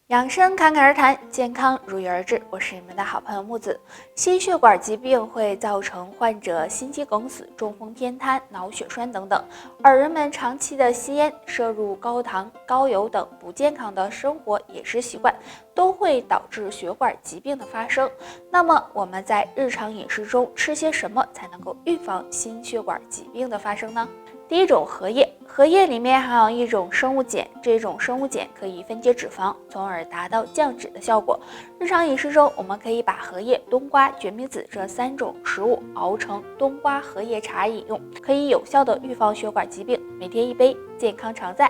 养生侃侃而谈，健康如约而至。我是你们的好朋友木子。心血管疾病会造成患者心肌梗死、中风偏瘫、脑血栓等等，而人们长期的吸烟、摄入高糖、高油等不健康的生活饮食习惯，都会导致血管疾病的发生。那么我们在日常饮食中吃些什么才能够预防心血管疾病的发生呢？第一种，荷叶。荷叶里面含有一种生物碱，这种生物碱可以分解脂肪，从而达到降脂的效果。日常饮食中，我们可以把荷叶、冬瓜、决明子这3种食物熬成冬瓜荷叶茶饮用，可以有效的预防血管疾病，每天1杯，健康常在。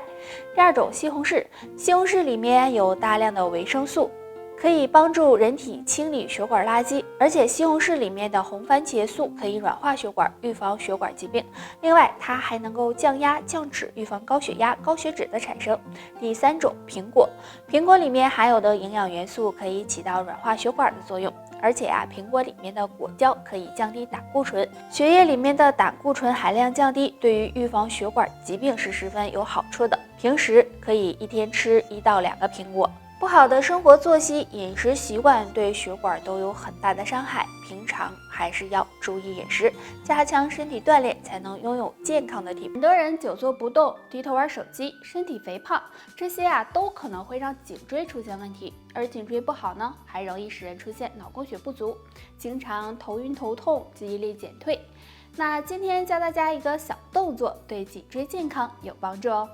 第二种，西红柿。西红柿里面有大量的维生素，可以帮助人体清理血管垃圾，而且西红柿里面的红番茄素可以软化血管，预防血管疾病。另外，它还能够降压降脂，预防高血压、高血脂的产生。第三种，苹果。苹果里面含有的营养元素可以起到软化血管的作用，而且苹果里面的果胶可以降低胆固醇，血液里面的胆固醇含量降低，对于预防血管疾病是十分有好处的。平时可以1天吃1到2个苹果。不好的生活作息、饮食习惯对血管都有很大的伤害，平常还是要注意饮食，加强身体锻炼，才能拥有健康的体魄。很多人久坐不动、低头玩手机、身体肥胖，这些都可能会让颈椎出现问题，而颈椎不好呢，还容易使人出现脑供血不足，经常头晕头痛、记忆力减退。那今天教大家一个小动作，对颈椎健康有帮助哦。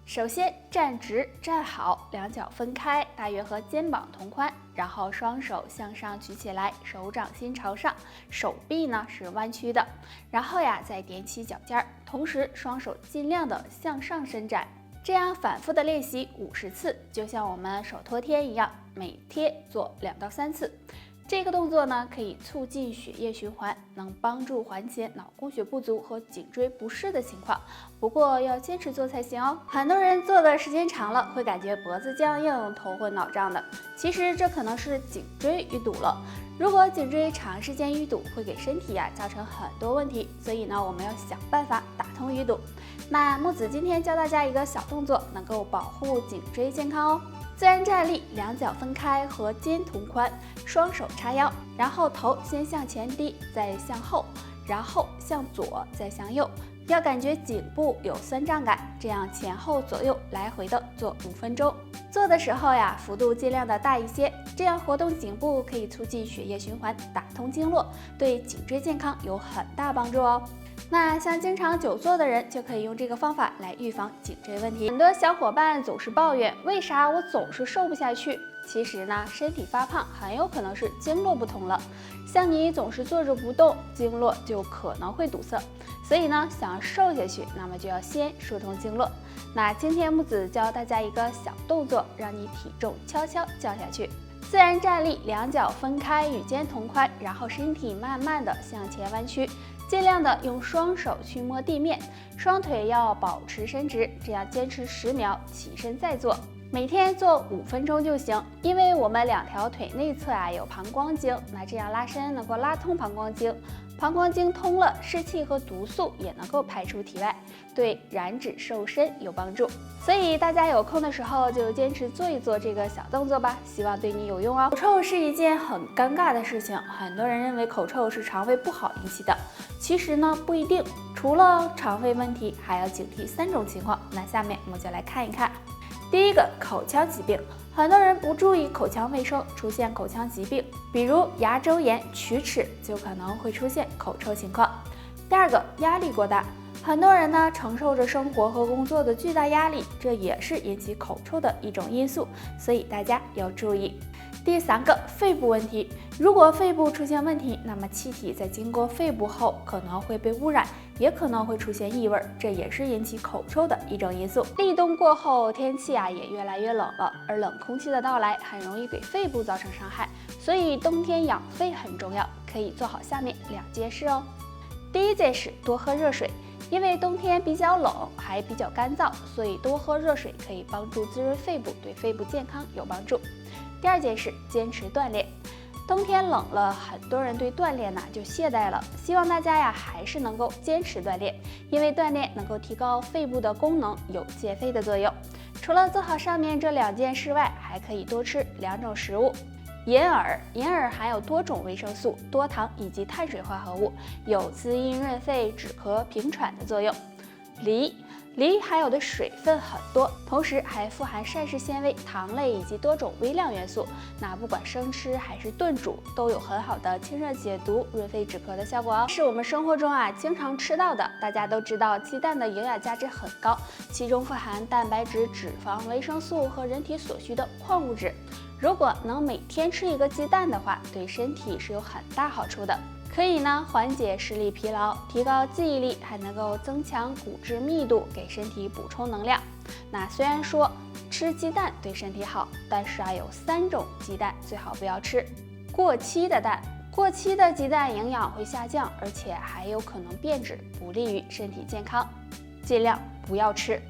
首先站直站好，两脚分开，大约和肩膀同宽，然后双手向上举起来，手掌心朝上，手臂呢是弯曲的，然后再踮起脚尖，同时双手尽量的向上伸展，这样反复的练习50次，就像我们手托天一样，每天做2到3次。这个动作呢，可以促进血液循环，能帮助缓解脑供血不足和颈椎不适的情况。不过要坚持做才行哦。很多人做的时间长了，会感觉脖子僵硬、头昏脑胀的，其实这可能是颈椎淤堵了。如果颈椎长时间淤堵，会给身体造成很多问题，所以呢，我们要想办法打通淤堵。那木子今天教大家一个小动作，能够保护颈椎健康哦。自然站立，两脚分开和肩同宽，双手叉腰，然后头先向前低，再向后，然后向左，再向右。要感觉颈部有酸胀感，这样前后左右来回的做5分钟。做的时候幅度尽量的大一些，这样活动颈部可以促进血液循环，打通经络，对颈椎健康有很大帮助哦。那像经常久坐的人，就可以用这个方法来预防颈椎问题。很多小伙伴总是抱怨，为啥我总是瘦不下去？其实呢，身体发胖很有可能是经络不通了。像你总是坐着不动，经络就可能会堵塞。所以呢，想要瘦下去，那么就要先疏通经络。那今天木子教大家一个小动作，让你体重悄悄降下去。自然站立，两脚分开，与肩同宽，然后身体慢慢的向前弯曲，尽量的用双手去摸地面，双腿要保持伸直，这样坚持10秒，起身再做。每天做5分钟就行，因为我们2条腿内侧有膀胱经，那这样拉伸能够拉通膀胱经，膀胱经通了，湿气和毒素也能够排出体外，对燃脂瘦身有帮助。所以大家有空的时候就坚持做一做这个小动作吧，希望对你有用哦。口臭是一件很尴尬的事情，很多人认为口臭是肠胃不好引起的，其实呢不一定，除了肠胃问题，还要警惕3种情况。那下面我们就来看一看。第一个，口腔疾病，很多人不注意口腔卫生，出现口腔疾病，比如牙周炎、龋齿，就可能会出现口臭情况。第二个，压力过大，很多人呢承受着生活和工作的巨大压力，这也是引起口臭的一种因素，所以大家要注意。第3个，肺部问题，如果肺部出现问题，那么气体在经过肺部后可能会被污染，也可能会出现异味，这也是引起口臭的一种因素。立冬过后，天气也越来越冷了，而冷空气的到来很容易给肺部造成伤害，所以冬天养肺很重要，可以做好下面2件事哦。第一件事，多喝热水，因为冬天比较冷，还比较干燥，所以多喝热水可以帮助滋润肺部，对肺部健康有帮助。第2件事，坚持锻炼。冬天冷了，很多人对锻炼就懈怠了，希望大家还是能够坚持锻炼，因为锻炼能够提高肺部的功能，有健肺的作用。除了做好上面这2件事外，还还可以多吃2种食物。银耳，银耳含有多种维生素、多糖以及碳水化合物，有滋阴润肺、止咳平喘的作用。梨，梨含有的水分很多，同时还富含膳食纤维、糖类以及多种微量元素。那不管生吃还是炖煮，都有很好的清热解毒、润肺止咳的效果哦。是我们生活中经常吃到的。大家都知道，鸡蛋的营养价值很高，其中富含蛋白质、脂肪、维生素和人体所需的矿物质。如果能每天吃1个鸡蛋的话，对身体是有很大好处的。可以缓解视力疲劳，提高记忆力，还能够增强骨质密度，给身体补充能量。那虽然说吃鸡蛋对身体好，但是有3种鸡蛋最好不要吃。过期的蛋，过期的鸡蛋营养会下降，而且还有可能变质，不利于身体健康，尽量不要吃。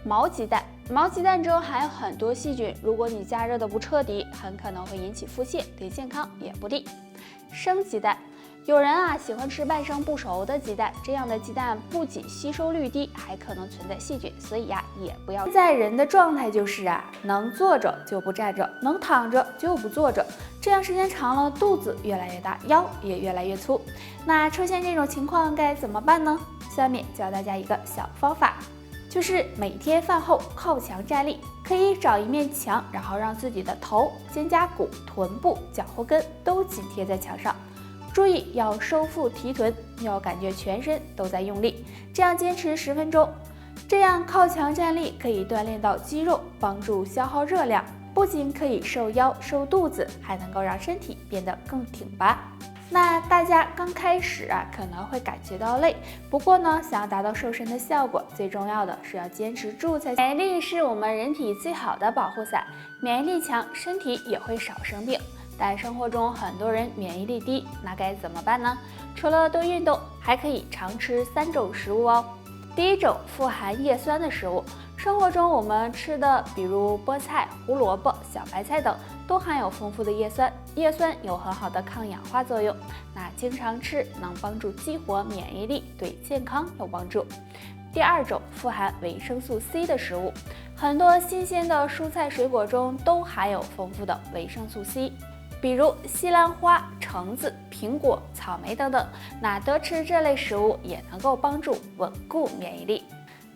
毛鸡蛋，毛鸡蛋中含有很多细菌，如果你加热的不彻底，很可能会引起腹泻，对健康也不利。生鸡蛋，有人喜欢吃半生不熟的鸡蛋，这样的鸡蛋不仅吸收率低，还可能存在细菌，所以也不要。现在人的状态就是能坐着就不站着，能躺着就不坐着，这样时间长了，肚子越来越大，腰也越来越粗。那出现这种情况该怎么办呢？下面教大家一个小方法，就是每天饭后靠墙站立，可以找一面墙，然后让自己的头、肩胛骨、臀部、脚后跟都紧贴在墙上。注意要收腹提臀，要感觉全身都在用力，这样坚持10分钟。这样靠墙站立可以锻炼到肌肉，帮助消耗热量，不仅可以瘦腰瘦肚子，还能够让身体变得更挺拔。那大家刚开始可能会感觉到累，不过想要达到瘦身的效果，最重要的是要坚持住才行。免疫力是我们人体最好的保护伞，免疫力强，身体也会少生病。但生活中很多人免疫力低，那该怎么办呢？除了多运动，还可以常吃3种食物哦。第1种，富含叶酸的食物。生活中我们吃的，比如菠菜、胡萝卜、小白菜等，都含有丰富的叶酸。叶酸有很好的抗氧化作用，那经常吃能帮助激活免疫力，对健康有帮助。第2种，富含维生素 C 的食物。很多新鲜的蔬菜水果中都含有丰富的维生素 C。比如西兰花、橙子、苹果、草莓等等，那多吃这类食物也能够帮助稳固免疫力。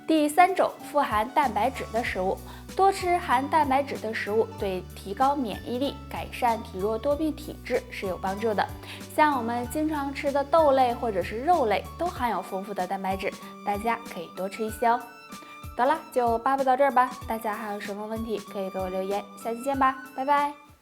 第3种，富含蛋白质的食物。多吃含蛋白质的食物，对提高免疫力、改善体弱多病体质是有帮助的。像我们经常吃的豆类或者是肉类，都含有丰富的蛋白质，大家可以多吃一些哦。得了，就叭叭到这儿吧。大家还有什么问题可以给我留言，下期见吧，拜拜。